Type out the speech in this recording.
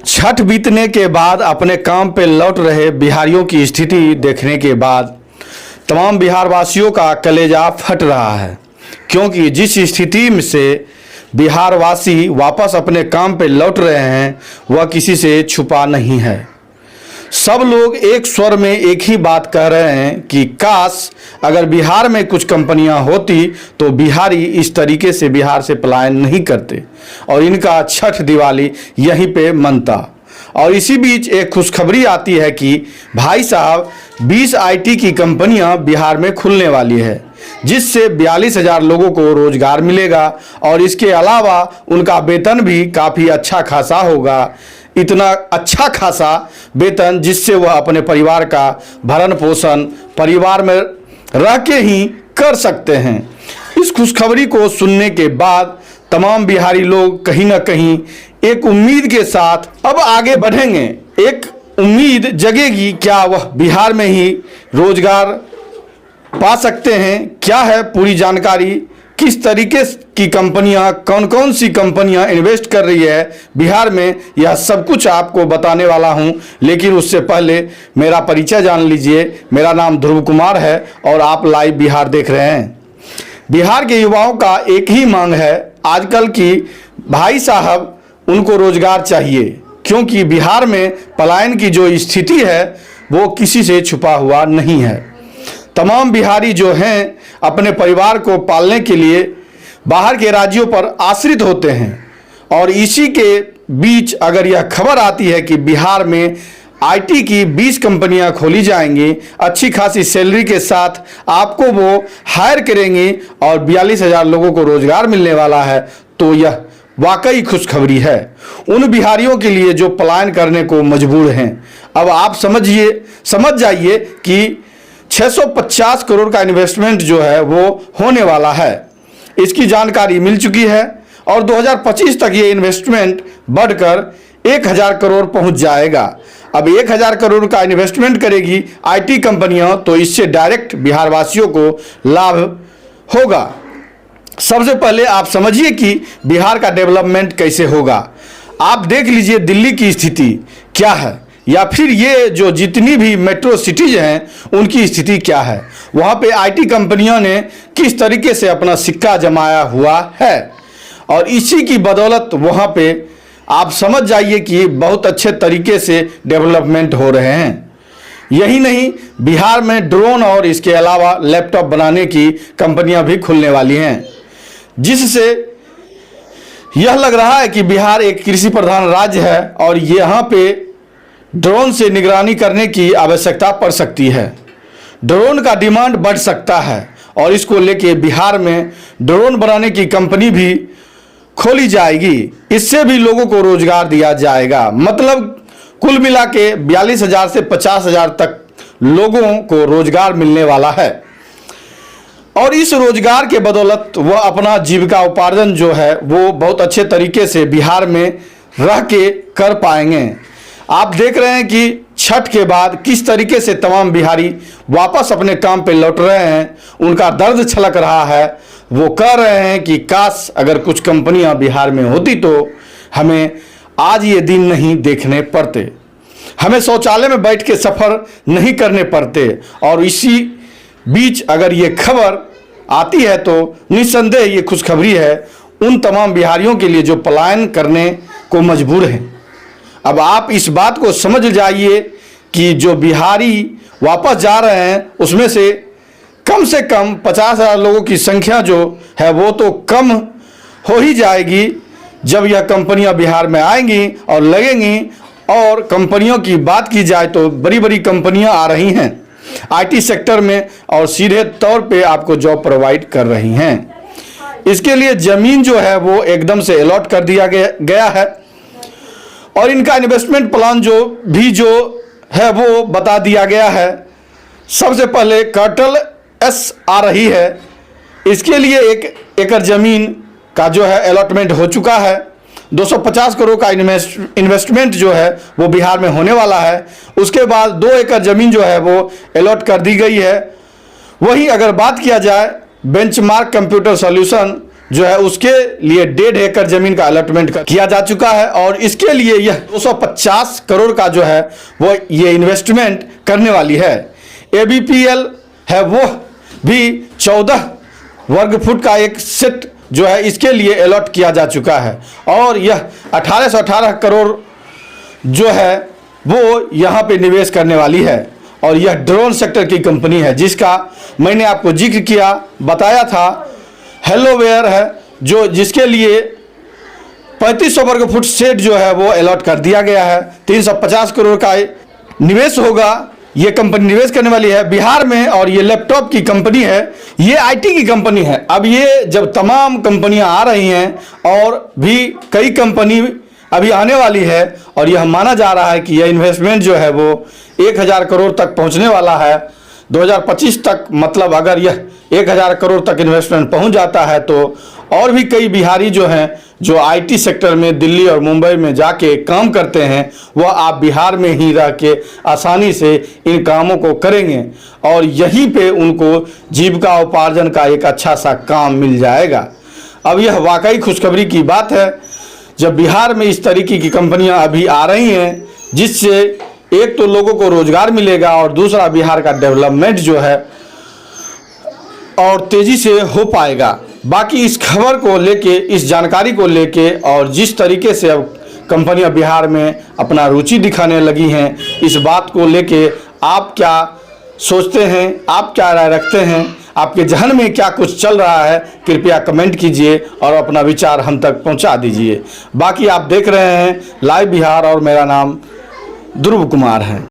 छठ बीतने के बाद अपने काम पे लौट रहे बिहारियों की स्थिति देखने के बाद तमाम बिहार वासियों का कलेजा फट रहा है, क्योंकि जिस स्थिति से बिहार वासी वापस अपने काम पे लौट रहे हैं वह किसी से छुपा नहीं है। सब लोग एक स्वर में एक ही बात कह रहे हैं कि काश अगर बिहार में कुछ कंपनियां होती तो बिहारी इस तरीके से बिहार से पलायन नहीं करते और इनका छठ दिवाली यहीं पे मनता। और इसी बीच एक खुशखबरी आती है कि भाई साहब 20 आईटी की कंपनियां बिहार में खुलने वाली है, जिससे 42,000 लोगों को रोजगार मिलेगा और इसके अलावा उनका वेतन भी काफ़ी अच्छा खासा होगा। इतना अच्छा खासा वेतन जिससे वह अपने परिवार का भरण पोषण परिवार में रह के ही कर सकते हैं। इस खुशखबरी को सुनने के बाद तमाम बिहारी लोग कहीं ना कहीं एक उम्मीद के साथ अब आगे बढ़ेंगे। एक उम्मीद जगेगी, क्या वह बिहार में ही रोजगार पा सकते हैं? क्या है पूरी जानकारी, किस तरीके की कंपनियां, कौन कौन सी कंपनियां इन्वेस्ट कर रही है बिहार में, यह सब कुछ आपको बताने वाला हूं। लेकिन उससे पहले मेरा परिचय जान लीजिए। मेरा नाम ध्रुव कुमार है और आप लाइव बिहार देख रहे हैं। बिहार के युवाओं का एक ही मांग है आजकल की, भाई साहब उनको रोजगार चाहिए, क्योंकि बिहार में पलायन की जो स्थिति है वो किसी से छुपा हुआ नहीं है। तमाम बिहारी जो हैं अपने परिवार को पालने के लिए बाहर के राज्यों पर आश्रित होते हैं और इसी के बीच अगर यह खबर आती है कि बिहार में आईटी की 20 कंपनियां खोली जाएंगी, अच्छी खासी सैलरी के साथ आपको वो हायर करेंगी और 42,000 लोगों को रोजगार मिलने वाला है, तो यह वाकई खुशखबरी है उन बिहारियों के लिए जो पलायन करने को मजबूर हैं। अब आप समझ जाइए कि 650 करोड़ का इन्वेस्टमेंट जो है वो होने वाला है, इसकी जानकारी मिल चुकी है और 2025 तक ये इन्वेस्टमेंट बढ़कर 1000 करोड़ पहुंच जाएगा। अब 1000 करोड़ का इन्वेस्टमेंट करेगी आईटी कंपनियां, तो इससे डायरेक्ट बिहार वासियों को लाभ होगा। सबसे पहले आप समझिए कि बिहार का डेवलपमेंट कैसे होगा। आप देख लीजिए दिल्ली की स्थिति क्या है, या फिर ये जो जितनी भी मेट्रो सिटीज हैं उनकी स्थिति क्या है। वहाँ पे आईटी कंपनियों ने किस तरीके से अपना सिक्का जमाया हुआ है और इसी की बदौलत वहाँ पे आप समझ जाइए कि बहुत अच्छे तरीके से डेवलपमेंट हो रहे हैं। यही नहीं, बिहार में ड्रोन और इसके अलावा लैपटॉप बनाने की कंपनियां भी खुलने वाली हैं, जिससे यह लग रहा है कि बिहार एक कृषि प्रधान राज्य है और यहाँ पे ड्रोन से निगरानी करने की आवश्यकता पड़ सकती है। ड्रोन का डिमांड बढ़ सकता है और इसको लेके बिहार में ड्रोन बनाने की कंपनी भी खोली जाएगी, इससे भी लोगों को रोजगार दिया जाएगा। मतलब कुल मिला के 42,000 से 50,000 तक लोगों को रोजगार मिलने वाला है और इस रोजगार के बदौलत वह अपना जीविका उपार्जन जो है वो बहुत अच्छे तरीके से बिहार में रह के कर पाएंगे। आप देख रहे हैं कि छठ के बाद किस तरीके से तमाम बिहारी वापस अपने काम पे लौट रहे हैं, उनका दर्द छलक रहा है। वो कह रहे हैं कि काश अगर कुछ कंपनियां बिहार में होती तो हमें आज ये दिन नहीं देखने पड़ते, हमें शौचालय में बैठ के सफ़र नहीं करने पड़ते। और इसी बीच अगर ये खबर आती है तो निस्संदेह ये खुशखबरी है उन तमाम बिहारियों के लिए जो पलायन करने को मजबूर हैं। अब आप इस बात को समझ जाइए कि जो बिहारी वापस जा रहे हैं उसमें से कम 50,000 लोगों की संख्या जो है वो तो कम हो ही जाएगी जब यह कंपनियां बिहार में आएंगी और लगेंगी। और कंपनियों की बात की जाए तो बड़ी बड़ी कंपनियां आ रही हैं आईटी सेक्टर में और सीधे तौर पे आपको जॉब प्रोवाइड कर रही हैं। इसके लिए ज़मीन जो है वो एकदम से अलॉट कर दिया गया है और इनका इन्वेस्टमेंट प्लान जो है वो बता दिया गया है। सबसे पहले कर्टल एस आ रही है, इसके लिए 1 एकड़ ज़मीन का जो है अलॉटमेंट हो चुका है। 250 करोड़ का इन्वेस्टमेंट जो है वो बिहार में होने वाला है। उसके बाद 2 एकड़ ज़मीन जो है वो अलॉट कर दी गई है। वहीं अगर बात किया जाए बेंचमार्क कंप्यूटर सॉल्यूशन जो है उसके लिए 1.5 एकड़ जमीन का अलॉटमेंट किया जा चुका है और इसके लिए यह 250 करोड़ का जो है वो ये इन्वेस्टमेंट करने वाली है। ABPL है वो भी 14 वर्ग फुट का एक सेट जो है इसके लिए अलॉट किया जा चुका है और यह 1818 करोड़ जो है वो यहाँ पे निवेश करने वाली है। और यह ड्रोन सेक्टर की कंपनी है जिसका मैंने आपको जिक्र किया बताया था, हेलोवेयर है जो जिसके लिए 3500 वर्ग फुट सेट जो है वो अलॉट कर दिया गया है। 350 करोड़ का निवेश होगा, ये कंपनी निवेश करने वाली है बिहार में और ये लैपटॉप की कंपनी है, ये IT की कंपनी है। अब ये जब तमाम कंपनियां आ रही हैं और भी कई कंपनी अभी आने वाली है और यह माना जा रहा है कि यह इन्वेस्टमेंट जो है वो 1000 करोड़ तक पहुंचने वाला है 2025 तक। मतलब अगर यह 1000 करोड़ तक इन्वेस्टमेंट पहुंच जाता है तो और भी कई बिहारी जो हैं जो IT सेक्टर में दिल्ली और मुंबई में जाके काम करते हैं वह आप बिहार में ही रह के आसानी से इन कामों को करेंगे और यहीं पे उनको जीविका उपार्जन का एक अच्छा सा काम मिल जाएगा। अब यह वाकई खुशखबरी की बात है जब बिहार में इस तरीके की कंपनियां अभी आ रही हैं जिससे एक तो लोगों को रोजगार मिलेगा और दूसरा बिहार का डेवलपमेंट जो है और तेजी से हो पाएगा। बाकी इस खबर को लेके, इस जानकारी को लेके और जिस तरीके से अब कंपनियां बिहार में अपना रुचि दिखाने लगी हैं, इस बात को लेके आप क्या सोचते हैं, आप क्या राय रखते हैं, आपके जहन में क्या कुछ चल रहा है, कृपया कमेंट कीजिए और अपना विचार हम तक पहुंचा दीजिए। बाकी आप देख रहे हैं लाइव बिहार और मेरा नाम ध्रुव कुमार है।